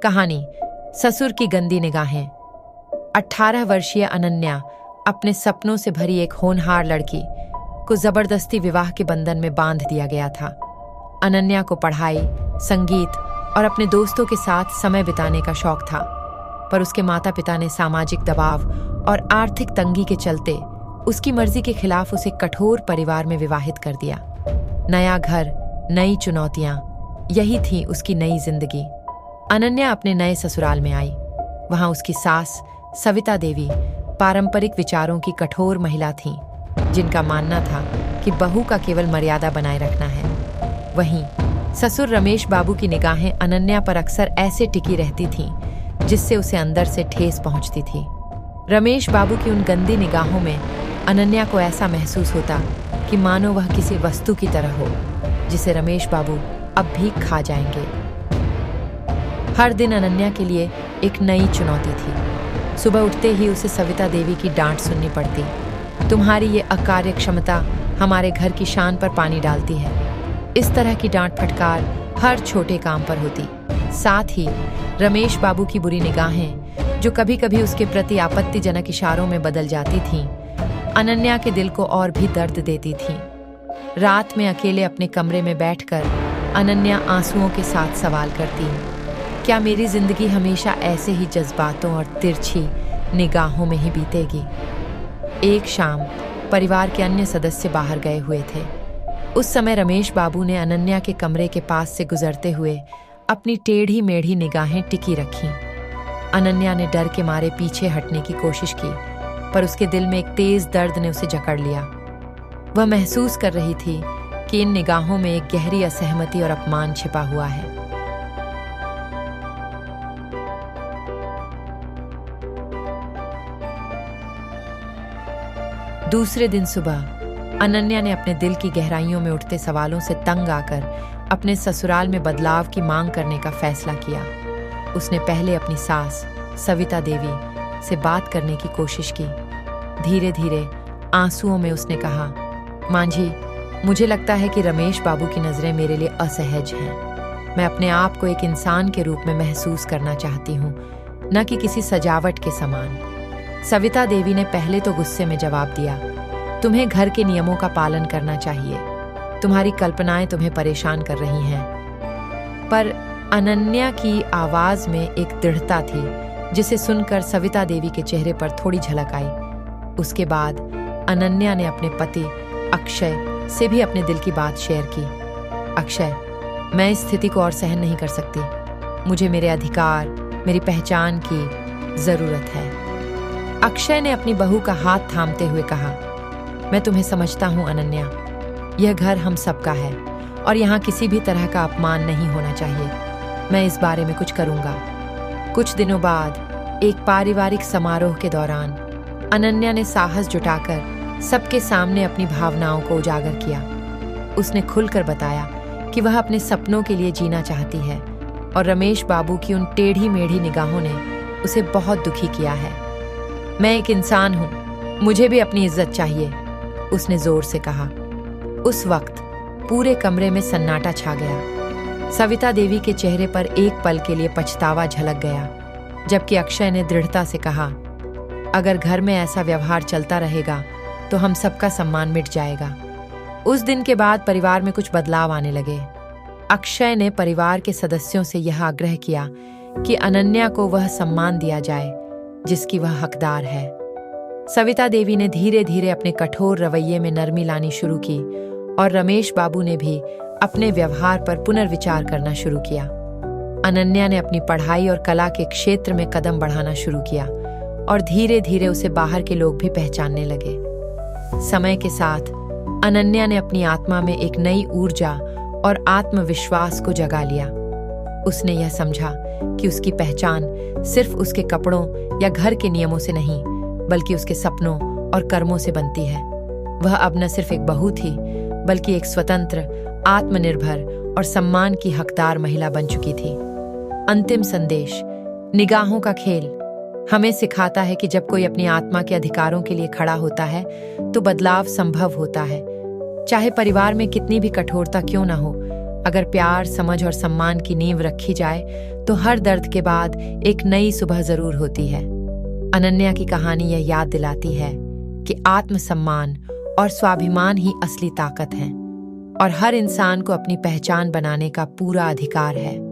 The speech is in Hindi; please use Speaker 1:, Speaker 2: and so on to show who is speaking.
Speaker 1: कहानी ससुर की गंदी निगाहें। 18 वर्षीय अनन्या अपने सपनों से भरी एक होनहार लड़की को जबरदस्ती विवाह के बंधन में बांध दिया गया था। अनन्या को पढ़ाई, संगीत और अपने दोस्तों के साथ समय बिताने का शौक था, पर उसके माता पिता ने सामाजिक दबाव और आर्थिक तंगी के चलते उसकी मर्जी के खिलाफ उसे कठोर परिवार में विवाहित कर दिया। नया घर, नई चुनौतियां, यही थी उसकी नई जिंदगी। अनन्या अपने नए ससुराल में आई। वहां उसकी सास सविता देवी पारंपरिक विचारों की कठोर महिला थीं, जिनका मानना था कि बहू का केवल मर्यादा बनाए रखना है। वहीं ससुर रमेश बाबू की निगाहें अनन्या पर अक्सर ऐसे टिकी रहती थीं जिससे उसे अंदर से ठेस पहुंचती थी। रमेश बाबू की उन गंदी निगाहों में अनन्या को ऐसा महसूस होता कि मानो वह किसी वस्तु की तरह हो जिसे रमेश बाबू अब भी खा जाएंगे। हर दिन अनन्या के लिए एक नई चुनौती थी। सुबह उठते ही उसे सविता देवी की डांट सुननी पड़ती। तुम्हारी ये अकार्य क्षमता हमारे घर की शान पर पानी डालती है। इस तरह की डांट फटकार हर छोटे काम पर होती। साथ ही रमेश बाबू की बुरी निगाहें, जो कभी कभी उसके प्रति आपत्तिजनक इशारों में बदल जाती थीं, अनन्या के दिल को और भी दर्द देती थीं। रात में अकेले अपने कमरे में बैठकर अनन्या आंसुओं के साथ सवाल करती, क्या मेरी जिंदगी हमेशा ऐसे ही जज्बातों और तिरछी निगाहों में ही बीतेगी? एक शाम परिवार के अन्य सदस्य बाहर गए हुए थे। उस समय रमेश बाबू ने अनन्या के कमरे के पास से गुजरते हुए अपनी टेढ़ी मेढ़ी निगाहें टिकी रखीं। अनन्या ने डर के मारे पीछे हटने की कोशिश की, पर उसके दिल में एक तेज दर्द ने उसे जकड़ लिया। वह महसूस कर रही थी कि इन निगाहों में एक गहरी असहमति और अपमान छिपा हुआ है। दूसरे दिन सुबह अनन्या ने अपने दिल की गहराइयों में उठते सवालों से तंग आकर अपने ससुराल में बदलाव की मांग करने का फैसला किया। उसने पहले अपनी सास सविता देवी से बात करने की कोशिश की। धीरे धीरे आंसुओं में उसने कहा, मां जी, मुझे लगता है कि रमेश बाबू की नजरें मेरे लिए असहज हैं। मैं अपने आप को एक इंसान के रूप में महसूस करना चाहती हूँ, न कि किसी सजावट के समान। सविता देवी ने पहले तो गुस्से में जवाब दिया, तुम्हें घर के नियमों का पालन करना चाहिए। तुम्हारी कल्पनाएं तुम्हें परेशान कर रही हैं। पर अनन्या की आवाज में एक दृढ़ता थी जिसे सुनकर सविता देवी के चेहरे पर थोड़ी झलक आई। उसके बाद अनन्या ने अपने पति अक्षय से भी अपने दिल की बात शेयर की। अक्षय, मैं इस स्थिति को और सहन नहीं कर सकती। मुझे मेरे अधिकार, मेरी पहचान की जरूरत है। अक्षय ने अपनी बहू का हाथ थामते हुए कहा, मैं तुम्हें समझता हूं अनन्या, यह घर हम सबका है और यहाँ किसी भी तरह का अपमान नहीं होना चाहिए। मैं इस बारे में कुछ करूंगा। कुछ दिनों बाद एक पारिवारिक समारोह के दौरान अनन्या ने साहस जुटाकर सबके सामने अपनी भावनाओं को उजागर किया। उसने खुलकर बताया कि वह अपने सपनों के लिए जीना चाहती है और रमेश बाबू की उन टेढ़ी मेढ़ी निगाहों ने उसे बहुत दुखी किया है। मैं एक इंसान हूं, मुझे भी अपनी इज्जत चाहिए, उसने जोर से कहा। उस वक्त पूरे कमरे में सन्नाटा छा गया। सविता देवी के चेहरे पर एक पल के लिए पछतावा झलक गया, जबकि अक्षय ने दृढ़ता से कहा, अगर घर में ऐसा व्यवहार चलता रहेगा तो हम सबका सम्मान मिट जाएगा। उस दिन के बाद परिवार में कुछ बदलाव आने लगे। अक्षय ने परिवार के सदस्यों से यह आग्रह किया कि अनन्या को वह सम्मान दिया जाए जिसकी वह हकदार है। सविता देवी ने धीरे धीरे अपने कठोर रवैये में नरमी लानी शुरू की और रमेश बाबू ने भी अपने व्यवहार पर पुनर्विचार करना शुरू किया। अनन्या ने अपनी पढ़ाई और कला के क्षेत्र में कदम बढ़ाना शुरू किया और धीरे धीरे उसे बाहर के लोग भी पहचानने लगे। समय के साथ अनन्या ने अपनी आत्मा में एक नई ऊर्जा और आत्मविश्वास को जगा लिया। उसने यह समझा कि उसकी पहचान सिर्फ उसके कपड़ों या घर के नियमों से नहीं, बल्कि उसके सपनों और कर्मों से बनती है। वह अब न सिर्फ एक बहू थी, बल्कि एक स्वतंत्र, आत्मनिर्भर और सम्मान की हकदार महिला बन चुकी थी। अंतिम संदेश, निगाहों का खेल हमें सिखाता है कि जब कोई अपनी आत्मा के अधिकारों के लिए खड़ा होता है तो बदलाव संभव होता है। चाहे परिवार में कितनी भी कठोरता क्यों ना हो, अगर प्यार, समझ और सम्मान की नींव रखी जाए तो हर दर्द के बाद एक नई सुबह जरूर होती है। अनन्या की कहानी यह याद दिलाती है कि आत्मसम्मान और स्वाभिमान ही असली ताकत है और हर इंसान को अपनी पहचान बनाने का पूरा अधिकार है।